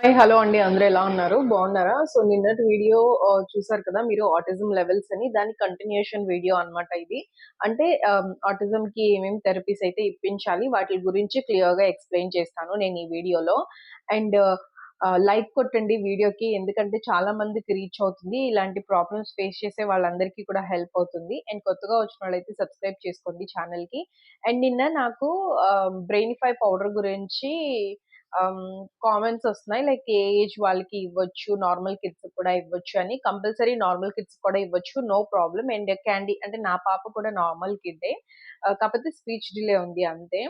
Hi! Hello అండి. అందరూ ఎలా ఉన్నారు? బాగున్నారా? సో, నిన్నటి వీడియో చూసారు కదా మీరు ఆటిజం లెవెల్స్ అని. దాని కంటిన్యూయేషన్ వీడియో అన్నమాట ఇది. అంటే ఆటిజంకి ఏమేమి థెరపీస్ అయితే ఇప్పించాలి, వాటి గురించి క్లియర్‌గా ఎక్స్‌ప్లెయిన్ చేస్తాను నేను ఈ వీడియోలో. అండ్ లైక్ కొట్టండి వీడియోకి. ఎందుకంటే చాలా మందికి రీచ్ అవుతుంది. ఇలాంటి ప్రాబ్లమ్స్ ఫేస్ చేసే వాళ్ళందరికీ కూడా హెల్ప్ అవుతుంది. అండ్ కొత్తగా వచ్చిన వాళ్ళైతే సబ్స్క్రైబ్ చేసుకోండి ఛానెల్‌కి. అండ్ నిన్న నాకు బ్రెయినిఫై పౌడర్ గురించి ఆహ్, కామెంట్స్ ఒస్తున్నాయి. లైక్ ఏ ఏజ్ వాళ్ళకి ఇవ్వచ్చు, నార్మల్ కిడ్స్‌కి కూడా ఇవ్వచ్చు అని. కంపల్సరీ నార్మల్ కిడ్స్‌కి కూడా ఇవ్వచ్చు. No problem. అండ్ క్యాండీ అంటే నా పాప కూడా నార్మల్ కిడ్డే. కాపోతే స్పీచ్ డిలే ఉంది అంతే.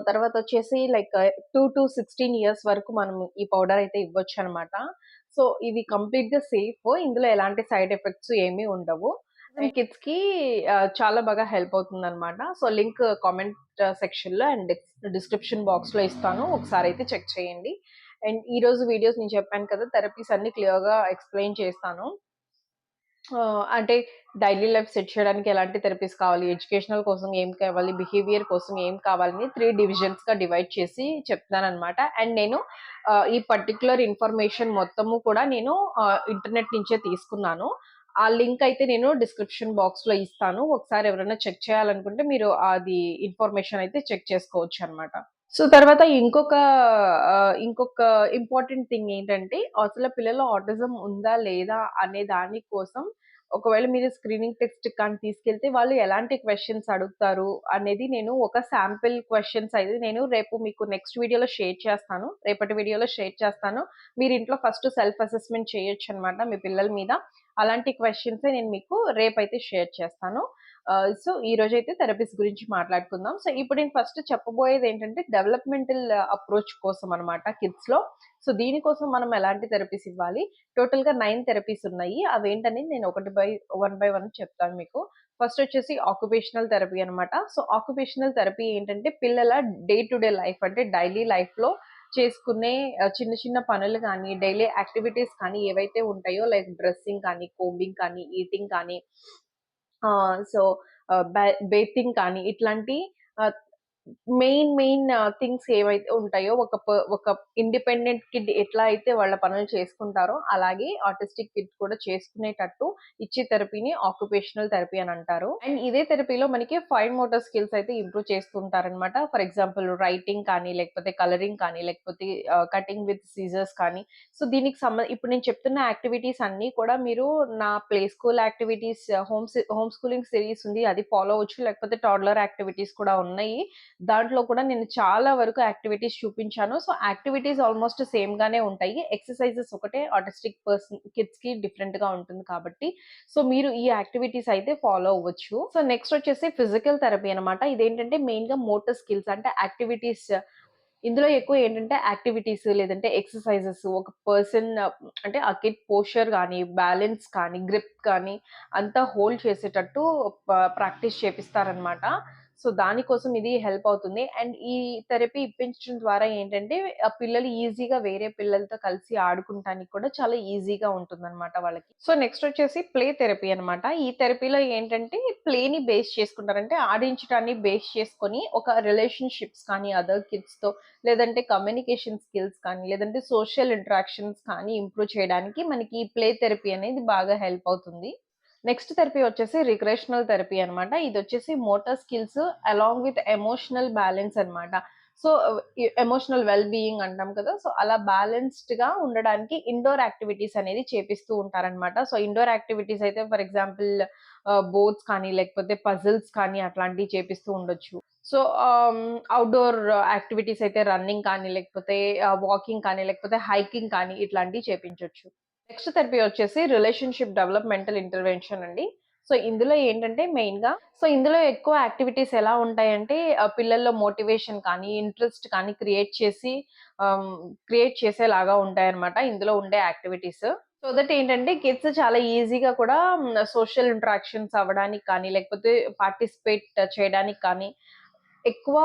తర్వాతొచ్చేసి లైక్ 2-16 ఇయర్స్ వరకు మనం ఈ పౌడర్ అయితే ఇవ్వొచ్చనమాట. సో, ఇది కంప్లీట్‌గా సేఫ్. ఇందులో ఎలాంటి సైడ్ ఎఫెక్ట్స్ ఏమీ ఉండవు. అండ్ కిడ్స్‌కి చాలా బాగా హెల్ప్ అవుతుందనమాట. సో, లింక్ కామెంట్ సెక్షన్‌లో అండ్ డిస్క్రిప్షన్ బాక్స్‌లో ఇస్తాను. ఒకసారయితే చెక్ చేయండి. అండ్ ఈరోజు వీడియోస్ నేను చెప్పాను కదా! థెరపీస్ అన్నీ క్లియర్‌గా ఎక్స్‌ప్లెయిన్ చేస్తాను. అంటే డైలీ లైఫ్ సెట్ చేయడానికి ఎలాంటి థెరపీస్ కావాలి, ఎడ్యుకేషనల్ కోసం ఏం కావాలి, బిహేవియర్ కోసం ఏం కావాలని 3 డివిజన్స్‌గా డివైడ్ చేసి చెప్తాననమాట. అండ్ నేను ఈ పర్టిక్యులర్ ఇన్ఫర్మేషన్ మొత్తము కూడా నేను ఇంటర్నెట్ నుంచే తీసుకున్నాను. ఆ లింక్ అయితే నేను డిస్క్రిప్షన్ బాక్స్‌లో ఇస్తాను. ఒకసారి ఎవరైనా చెక్ చేయాలనుకుంటే మీరు అది ఇన్ఫర్మేషన్ అయితే చెక్ చేసుకోవచ్చనమాట. సో, తర్వాత ఇంకొక ఇంపార్టెంట్ థింగ్ ఏంటంటే, అసల పిల్లలో ఆటిజం ఉందా? లేదా? అనే దాని కోసం ఒకవేళ మీరు స్క్రీనింగ్ టెస్ట్‌కి కానీ తీసుకెళ్తే వాళ్ళు ఎలాంటి క్వెషన్స్ అడుగుతారు అనేది నేను ఒక శాంపిల్ క్వెషన్స్ అయితే నేను రేపు మీకు నెక్స్ట్ వీడియోలో షేర్ చేస్తాను. రేపటి వీడియోలో షేర్ చేస్తాను. మీరు ఇంట్లో ఫస్ట్ సెల్ఫ్ అసెస్‌మెంట్ చేయొచ్చనమాట మీ పిల్లల మీద. అలాంటి క్వెషన్సే నేను మీకు రేపైతే షేర్ చేస్తాను. సో, ఈరోజైతే థెరపీస్ గురించి మాట్లాడుకుందాం. సో, ఇప్పుడు నేను ఫస్ట్ చెప్పబోయేదేంటంటే డెవలప్‌మెంటల్ అప్రోచ్ కోసం అనమాట కిడ్స్‌లో. సో, దీనికోసం మనం ఎలాంటి థెరపీస్ ఇవ్వాలి? టోటల్‌గా 9 థెరపీస్ ఉన్నాయి. అవేంటనేది నేను వన్ బై వన్ చెప్తాను మీకు. ఫస్ట్ వచ్చేసి ఆక్యుపేషనల్ థెరపీ అనమాట. సో, ఆక్యుపేషనల్ థెరపీ ఏంటంటే పిల్లల డే టు డే లైఫ్ అంటే డైలీ లైఫ్‌లో చేసుకునే చిన్న చిన్న పనులు గానీ, డైలీ యాక్టివిటీస్ కానీ ఏవైతే ఉంటాయో లైక్ డ్రెస్సింగ్ కానీ, కోంబింగ్ కానీ, ఈటింగ్ కానీ సో, బేతింగ్ కానీ ఇట్లాంటి ఆహ్, మెయిన్ థింగ్స్ ఏవైతే ఉంటాయో ఒక ఇండిపెండెంట్ కిడ్ ఎట్లా అయితే వాళ్ళ పనులు చేసుకుంటారో, అలాగే ఆటిస్టిక్ కిడ్ కూడా చేసుకునేటట్టు ఇచ్చే థెరపీని ఆక్యుపేషనల్ థెరపీ అని అంటారు. అండ్ ఇదే థెరపీలో మనకి ఫైన్ మోటార్ స్కిల్స్ అయితే ఇంప్రూవ్ చేస్తుంటారనమాట. ఫర్ ఎగ్జాంపుల్ రైటింగ్ కానీ, లేకపోతే కలరింగ్ కానీ, లేకపోతే కటింగ్ విత్ సీజర్స్ కానీ. సో, దీనికి ఇప్పుడు నేను చెప్తున్న యాక్టివిటీస్ అన్నీ కూడా మీరు నా play school activities home schooling series ఉంది. అది ఫాలో అవ్వచ్చు. లేకపోతే టాడ్లర్ యాక్టివిటీస్ కూడా ఉన్నాయి. దాంట్లో కూడా నేను చాలా వరకు యాక్టివిటీస్ చూపించాను. సో, యాక్టివిటీస్ ఆల్‌మోస్ట్ సేమ్ గానే ఉంటాయి. ఎక్సర్‌సైజెస్ ఒకటే ఆటిస్టిక్ కిడ్స్‌కి డిఫరెంట్‌గా ఉంటుంది కాబట్టి, సో, మీరు ఈ యాక్టివిటీస్ అయితే ఫాలో అవ్వచ్చు. సో, నెక్స్ట్ వచ్చేసి ఫిజికల్ థెరపీ అనమాట. ఇదేంటంటే మెయిన్‌గా మోటార్ స్కిల్స్ అంటే యాక్టివిటీస్ ఇందులో ఎక్కువ ఏంటంటే యాక్టివిటీస్ లేదంటే ఎక్సర్‌సైజెస్ ఒక పర్సన్ అంటే ఆ కిడ్ పోస్చర్ గాని, బ్యాలెన్స్ కానీ, గ్రిప్ కానీ అంతా హోల్డ్ చేసేటట్టు ప్రాక్టీస్ చేపిస్తారనమాట. సో, దానికోసం ఇది హెల్ప్ అవుతుంది. అండ్ ఈ థెరపీ ఇప్పించడం ద్వారా ఏంటంటే పిల్లలు ఈజీగా వేరే పిల్లలతో కలిసి ఆడుకుంటానికి కూడా చాలా ఈజీగా ఉంటుందనమాట వాళ్ళకి. సో, నెక్స్ట్ వచ్చేసి ప్లే థెరపీ అనమాట. ఈ థెరపీలో ఏంటంటే ప్లేని బేస్ చేసుకుంటారు. అంటే ఆడించడాన్ని బేస్ చేసుకొని ఒక రిలేషన్‌షిప్స్ కానీ అదర్ కిడ్స్‌తో లేదంటే కమ్యూనికేషన్ స్కిల్స్ కానీ, లేదంటే సోషల్ ఇంటరాక్షన్స్ కానీ ఇంప్రూవ్ చేయడానికి మనకి ఈ ప్లే థెరపీ అనేది బాగా హెల్ప్ అవుతుంది. నెక్స్ట్ థెరపీ వచ్చేసి రిక్రెషనల్ థెరపీ అనమాట. ఇదొచ్చేసి motor skills along with emotional balance అనమాట. సో, ఎమోషనల్ వెల్ బీయింగ్ అంటాం కదా! సో, అలా బ్యాలెన్స్‌డ్‌గా ఉండడానికి ఇండోర్ యాక్టివిటీస్ అనేది చేపిస్తూ ఉంటారనమాట. సో, ఇండోర్ యాక్టివిటీస్ అయితే ఫర్ ఎగ్జాంపుల్ బోర్డ్స్ కానీ, లేకపోతే పజిల్స్ కానీ అట్లాంటివి చేపిస్తూ ఉండొచ్చు. సో, ఔట్‌డోర్ యాక్టివిటీస్ అయితే రన్నింగ్ కానీ, లేకపోతే వాకింగ్ కానీ, లేకపోతే హైకింగ్ కానీ ఇట్లాంటివి చేపించొచ్చు. నెక్స్ట్ థెరపీ వచ్చేసి రిలేషన్‌షిప్ డెవలప్‌మెంటల్ ఇంటర్వెన్షన్ అండి. సో, ఇందులో ఏంటంటే మెయిన్‌గా ఇందులో ఎక్కువ యాక్టివిటీస్ ఎలా ఉంటాయంటే పిల్లల్లో మోటివేషన్ కానీ, ఇంట్రెస్ట్ కానీ ఆహ్, క్రియేట్ చేసేలాగా ఉంటాయన్నమాట ఇందులో ఉండే యాక్టివిటీస్. సో దట్ ఏంటంటే కిడ్స్ చాలా ఈజీగా కూడా సోషల్ ఇంటరాక్షన్స్ అవ్వడానికి కానీ, లేకపోతే పార్టిసిపేట్ చేయడానికి కానీ ఎక్కువ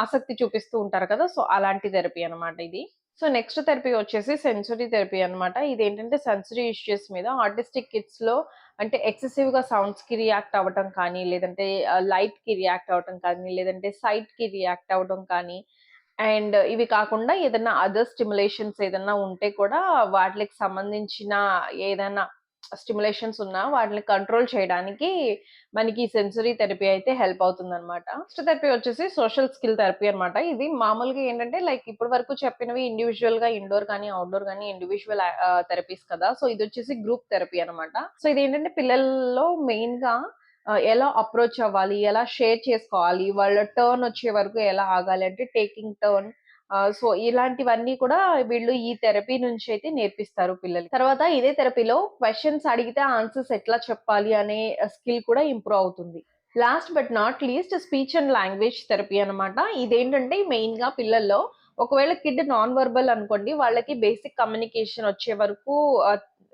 ఆసక్తి చూపిస్తూ ఉంటారు కదా! సో, అలాంటి థెరపీ అన్నమాట ఇది. సో, నెక్స్ట్ థెరపీ వచ్చేసి సెన్సరీ థెరపీ అన్నమాట. ఇదేంటంటే సెన్సరీ ఇష్యూస్ మీద ఆటిస్టిక్ కిడ్స్‌లో అంటే ఎక్సెసివ్‌గా సౌండ్స్‌కి రియాక్ట్ అవ్వటం కానీ, లేదంటే లైట్‌కి రియాక్ట్ అవ్వటం కానీ, లేదంటే సైట్‌కి రియాక్ట్ అవ్వడం కానీ అండ్ ఇవి కాకుండా ఏదన్నా అదర్ స్టిమ్యులేషన్స్ ఏదన్నా ఉంటే కూడా వాటికి సంబంధించిన ఏదైనా స్టిమ్యులేషన్స్ ఉన్నా వాటిని కంట్రోల్ చేయడానికి మనకి సెన్సరీ థెరపీ అయితే హెల్ప్ అవుతుందన్నమాట. నెక్స్ట్ థెరపీ వచ్చేసి సోషల్ స్కిల్ థెరపీ అన్నమాట. ఇది మామూలుగా ఏంటంటే లైక్ ఇప్పటి వరకు చెప్పినవి ఇండివిజువల్‌గా ఇండోర్ కానీ, ఔట్‌డోర్ గానీ ఇండివిజువల్ థెరపీస్ కదా! సో ఇదొచ్చేసి గ్రూప్ థెరపీ అన్నమాట. సో ఇదేంటంటే పిల్లల్లో మెయిన్‌గా ఎలా అప్రోచ్ అవ్వాలి? ఎలా షేర్ చేసుకోవాలి? వాళ్ళ టర్న్ వచ్చే వరకు ఎలా ఆగాలి? అంటే టేకింగ్ టర్న్ సో ఇలాంటివన్నీ కూడా వీళ్ళు ఈ థెరపీ నుంచి అయితే నేర్పిస్తారు పిల్లలకి. తర్వాత ఇదే థెరపీలో క్వెషన్స్ అడిగితే ఆన్సర్స్ ఎట్లా చెప్పాలి అనే స్కిల్ కూడా ఇంప్రూవ్ అవుతుంది. Last but not least speech and language therapy అన్నమాట. ఇదేంటంటే మెయిన్‌గా పిల్లల్లో ఒకవేళ కిడ్ నాన్ వెర్బల్ అనుకోండి, వాళ్ళకి బేసిక్ కమ్యూనికేషన్ వచ్చే వరకు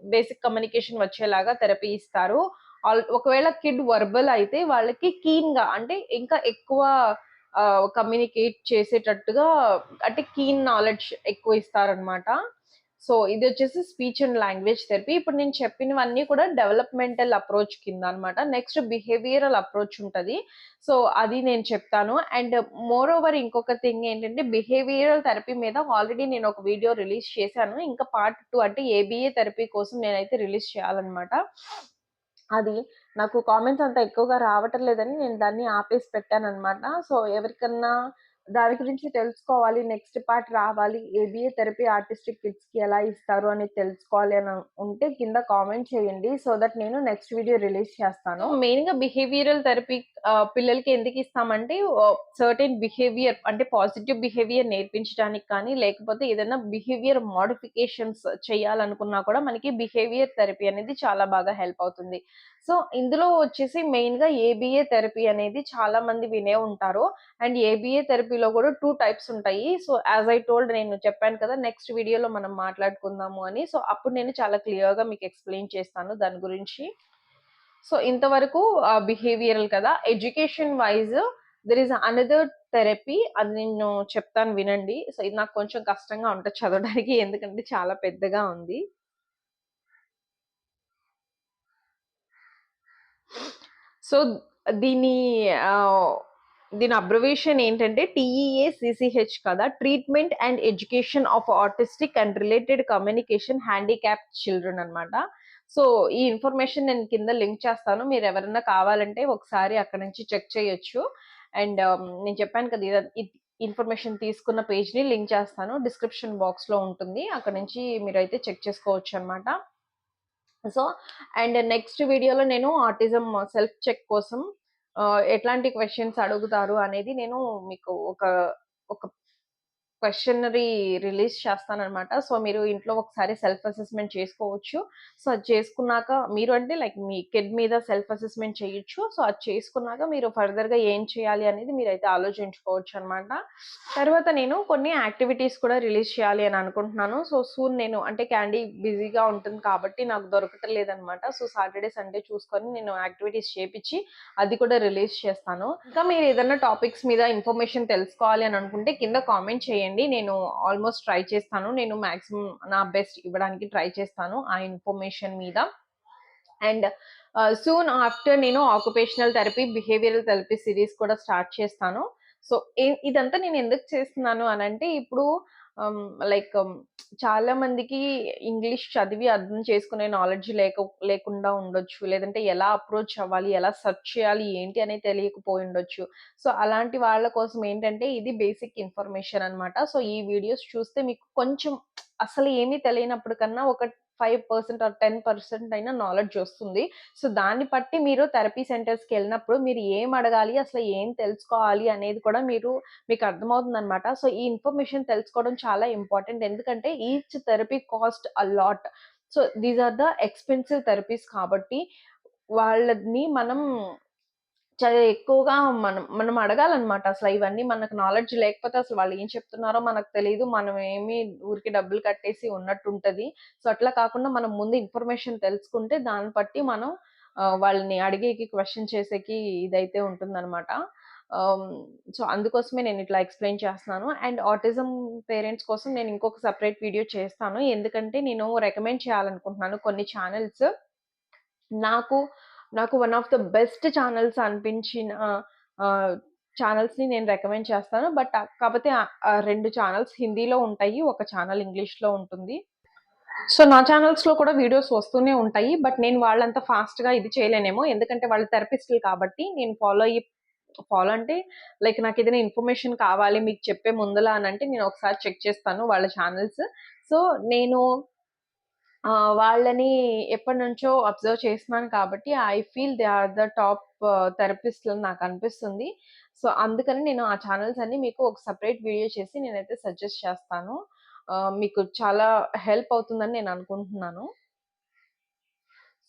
బేసిక్ కమ్యూనికేషన్ వచ్చేలాగా థెరపీ ఇస్తారు. ఒకవేళ కిడ్ వర్బల్ అయితే వాళ్ళకి కీన్‌గా అంటే ఇంకా ఎక్కువ కమ్యూనికేట్ చేసేటట్టుగా అంటే కీన్ నాలెడ్జ్ ఎక్కువ ఇస్తారనమాట. సో ఇదొచ్చేసి స్పీచ్ అండ్ లాంగ్వేజ్ థెరపీ. ఇప్పుడు నేను చెప్పినవన్నీ కూడా డెవలప్‌మెంటల్ అప్రోచ్ కింద అనమాట. నెక్స్ట్ బిహేవియరల్ అప్రోచ్ ఉంటది. సో అది నేను చెప్తాను. అండ్ మోర్ ఓవర్ ఇంకొక థింగ్ ఏంటంటే బిహేవియరల్ థెరపీ మీద ఆల్రెడీ నేను ఒక వీడియో రిలీజ్ చేశాను. ఇంకా పార్ట్ 2 అంటే ఏబీఏ థెరపీ కోసం నేనైతే రిలీజ్ చేయాలనమాట. అది నాకు కామెంట్స్ అంత ఎక్కువగా రావటం లేదని నేను దాన్ని ఆపేసి పెట్టాననమాట. సో, ఎవరికన్నా దాని గురించి తెలుసుకోవాలి, నెక్స్ట్ పార్ట్ రావాలి, ఏబీఏ థెరపీ ఆర్టిస్టిక్ కిడ్స్‌కి ఎలా ఇస్తారు అనేది తెలుసుకోవాలి అని ఉంటే కింద కామెంట్ చేయండి. సో దట్ నేను నెక్స్ట్ వీడియో రిలీజ్ చేస్తాను. మెయిన్‌గా బిహేవియరల్ థెరపీ పిల్లలకి ఎందుకు ఇస్తామంటే సర్టెన్ బిహేవియర్ అంటే పాజిటివ్ బిహేవియర్ నేర్పించడానికి కానీ, లేకపోతే ఏదైనా బిహేవియర్ మోడిఫికేషన్స్ చేయాలనుకున్నా కూడా మనకి బిహేవియర్ థెరపీ అనేది చాలా బాగా హెల్ప్ అవుతుంది. సో, ఇందులో వచ్చేసి మెయిన్‌గా ఏబీఏ థెరపీ అనేది చాలా మంది వినే ఉంటారు. అండ్ ఏబీఏ థెరపీలో కూడా 2 టైప్స్ ఉంటాయి. సో, యాస్ ఐ టోల్డ్ నేను చెప్పాను కదా! నెక్స్ట్ వీడియోలో మనం మాట్లాడుకుందాము అని. సో, అప్పుడు నేను చాలా క్లియర్‌గా మీకు ఎక్స్‌ప్లెయిన్ చేస్తాను దాని గురించి. సో, ఇంతవరకు బిహేవియరల్ కదా! Education wise there is another therapy అది నేను చెప్తాను వినండి. సో, ఇది నాకు కొంచెం కష్టంగా ఉంటది చదవడానికి ఎందుకంటే చాలా పెద్దగా ఉంది. సో, దీని ఆహ్, దీని అబ్రివియేషన్ ఏంటంటే టీఈఏసీసీహెచ్ కదా! Treatment and education of autistic and related communication handicapped children అన్నమాట. సో, ఈ ఇన్ఫర్మేషన్ నేను కింద లింక్ చేస్తాను. మీరెవరన్నా కావాలంటే ఒకసారి అక్కడి నుంచి చెక్ చేయొచ్చు. అండ్ నేను చెప్పాను కదా! ఇన్ఫర్మేషన్ తీసుకున్న పేజ్‌ని లింక్ చేస్తాను. డిస్క్రిప్షన్ బాక్స్‌లో ఉంటుంది. అక్కడి నుంచి మీరైతే చెక్ చేసుకోవచ్చన్నమాట. సో, అండ్ నెక్స్ట్ వీడియోలో నేను ఆటిజం సెల్ఫ్ చెక్ కోసం ఎట్లాంటి క్వెషన్స్ అడుగుతారు అనేది నేను మీకు ఒక క్వెషనరీ రిలీజ్ చేస్తాననమాట. సో, మీరు ఇంట్లో ఒకసారి సెల్ఫ్ అసెస్‌మెంట్ చేసుకోవచ్చు. సో, అది చేసుకున్నాక మీరు అంటే లైక్ మీ కిడ్ మీద సెల్ఫ్ అసెస్‌మెంట్ చేయొచ్చు. సో, అది చేసుకున్నాక మీరు ఫర్దర్‌గా ఏం చేయాలి అనేది మీరైతే ఆలోచించుకోవచ్చనమాట. తర్వాత నేను కొన్ని యాక్టివిటీస్ కూడా రిలీజ్ చేయాలి అని అనుకుంటున్నాను. సో, సూన్ నేను అంటే క్యాండీ బిజీగా ఉంటుంది కాబట్టి నాకు దొరకటం లేదనమాట. సో, సాటర్‌డే, సండే చూసుకొని నేను యాక్టివిటీస్ చేపిచ్చి అది కూడా రిలీజ్ చేస్తాను. ఇంకా మీరు ఏదైనా టాపిక్స్ మీద ఇన్ఫర్మేషన్ తెలుసుకోవాలి అని అనుకుంటే కింద కామెంట్ చేయండి. నేను ఆల్మోస్ట్ ట్రై చేస్తాను. నేను మాక్సిమం నా బెస్ట్ ఇవ్వడానికి ట్రై చేస్తాను ఆ ఇన్ఫర్మేషన్ మీద. అండ్ సూన్ ఆఫ్టర్ నేను occupational therapy, behavioural therapy series కూడా స్టార్ట్ చేస్తాను. సో, ఇదంతా నేను ఎందుకు చేస్తున్నాను అనంటే ఇప్పుడు ఆహ్, లైక్ చాలా మందికి ఇంగ్లీష్ చదివి అర్థం చేసుకునే నాలెడ్జ్ లేకుండా ఉండొచ్చు. లేదంటే ఎలా అప్రోచ్ అవ్వాలి, ఎలా సెర్చ్ చేయాలి, ఏంటి అనేది తెలియకపోయుండొచ్చు. సో, అలాంటి వాళ్ళ కోసం ఏంటంటే ఇది బేసిక్ ఇన్ఫర్మేషన్ అన్నమాట. సో, ఈ వీడియోస్ చూస్తే మీకు కొంచెం అసలు ఏమీ తెలియనప్పుడు కన్నా ఒక 5% ఆర్ 10% అయినా నాలెడ్జ్ వస్తుంది. సో, దాన్ని బట్టి మీరు థెరపీ సెంటర్స్‌కెళ్ళినప్పుడు మీరు ఏం అడగాలి, అసలు ఏం తెలుసుకోవాలి అనేది కూడా మీకు అర్థమవుతుందనమాట. సో, ఈ ఇన్ఫర్మేషన్ తెలుసుకోవడం చాలా ఇంపార్టెంట్. ఎందుకంటే each therapy cost a lot. So, these are the expensive therapies కాబట్టి వాళ్ళని మనం చాలా ఎక్కువగా మనం అడగాలన్నమాట. అసల ఇవన్నీ మనకు నాలెడ్జ్ లేకపోతే అసలు వాళ్ళు ఏం చెప్తున్నారో మనకు తెలీదు. మనం ఏమి ఊరికే డబ్బులు కట్టేసి ఉన్నట్టుంటది. సో, అట్లా కాకుండా మనం ముందు ఇన్ఫర్మేషన్ తెలుసుకుంటే దాన్ని బట్టి మనం వాళ్ళని అడిగేకి, క్వెషన్ చేసేకి ఇదైతే ఉంటుందన్నమాట. ఆహ్, సో, అందుకోసమే నేను ఇట్లా ఎక్స్‌ప్లెయిన్ చేస్తున్నాను. అండ్ ఆటిజం పేరెంట్స్ కోసం నేను ఇంకొక సెపరేట్ వీడియో చేస్తాను. ఎందుకంటే నేను రికమెండ్ చేయాలనుకుంటున్నాను కొన్ని ఛానెల్స్. నాకు, నాకు one of the best channels అనిపించిన ఆహ్, ఛానెల్స్‌ని నేను రికమెండ్ చేస్తాను. బట్ కాపోతే 2 ఛానెల్స్ హిందీలో ఉంటాయి. ఒక ఛానెల్ ఇంగ్లీష్‌లో ఉంటుంది. సో, నా ఛానెల్స్‌లో కూడా వీడియోస్ వస్తూనే ఉంటాయి. బట్ నేను వాళ్ళంత ఫాస్ట్‌గా ఇది చేయలేనేమో. ఎందుకంటే వాళ్ళు థెరపిస్టులు కాబట్టి నేను ఫాలో అంటే లైక్ నాకేదైనా ఇన్ఫర్మేషన్ కావాలి మీకు చెప్పే ముందల అనంటే నేను ఒకసారి చెక్ చేస్తాను వాళ్ళ ఛానెల్స్. సో, నేను వాళ్ళని ఎప్పటినుంచో అబ్జర్వ్ చేస్తున్నాను కాబట్టి I feel they are the top థెరపిస్ట్‌లని నాకనిపిస్తుంది. సో, అందుకని నేను ఆ ఛానెల్స్ అన్నీ మీకు ఒక సెపరేట్ వీడియో చేసి నేనైతే సజెస్ట్ చేస్తాను. మీకు చాలా హెల్ప్ అవుతుందని నేను అనుకుంటున్నాను.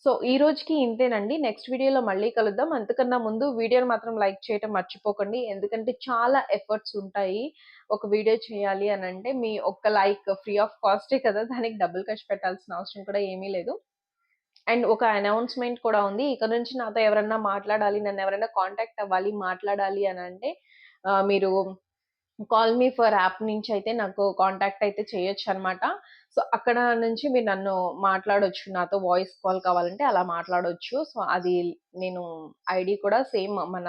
సో, ఈ రోజుకి ఇంతేనండి. నెక్స్ట్ వీడియోలో మళ్ళీ కలుద్దాం. అంతకన్నా ముందు వీడియోని మాత్రం లైక్ చేయటం మర్చిపోకండి. ఎందుకంటే చాలా ఎఫర్ట్స్ ఉంటాయి. ఒక వీడియో చేయాలి అనంటే మీ ఒక్క లైక్ ఫ్రీ ఆఫ్ కాస్టే కదా! దానికి డబ్బులు ఖర్చు పెట్టాల్సిన అవసరం కూడా ఏమీ లేదు. అండ్ ఒక అనౌన్స్‌మెంట్ కూడా ఉంది. ఇక నుంచి నాతో ఎవరన్నా మాట్లాడాలి, నన్నెవరైనా కాంటాక్ట్ అవ్వాలి, మాట్లాడాలి అనంటే మీరు కాల్ మీ ఫర్ యాప్ నుంచయితే నాకు కాంటాక్ట్ అయితే చేయొచ్చనమాట. సో, అక్కడ నుంచి మీరు నన్ను మాట్లాడొచ్చు. నాతో వాయిస్ కాల్ కావాలంటే అలా మాట్లాడొచ్చు. సో, అది నేను ఐడీ కూడా సేమ్ మన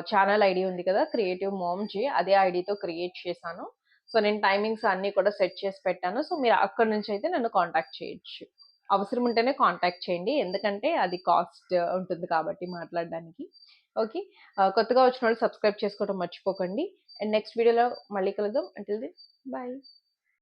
ఛానెల్ ఐడీ ఉంది కదా! క్రియేటివ్ మామ్‌జీ అదే ఐడీతో క్రియేట్ చేశాను. సో, నేను టైమింగ్స్ అన్నీ కూడా సెట్ చేసి పెట్టాను. సో, మీరు అక్కడి నుంచయితే నన్ను కాంటాక్ట్ చేయొచ్చు. అవసరం ఉంటేనే కాంటాక్ట్ చేయండి. ఎందుకంటే అది కాస్ట్ ఉంటుంది కాబట్టి మాట్లాడడానికి. ఓకే. కొత్తగా వచ్చినోళ్ళు సబ్స్క్రైబ్ చేసుకోవడం మర్చిపోకండి. అండ్ నెక్స్ట్ వీడియోలో మళ్ళీ కలుద్దాం. Until then by.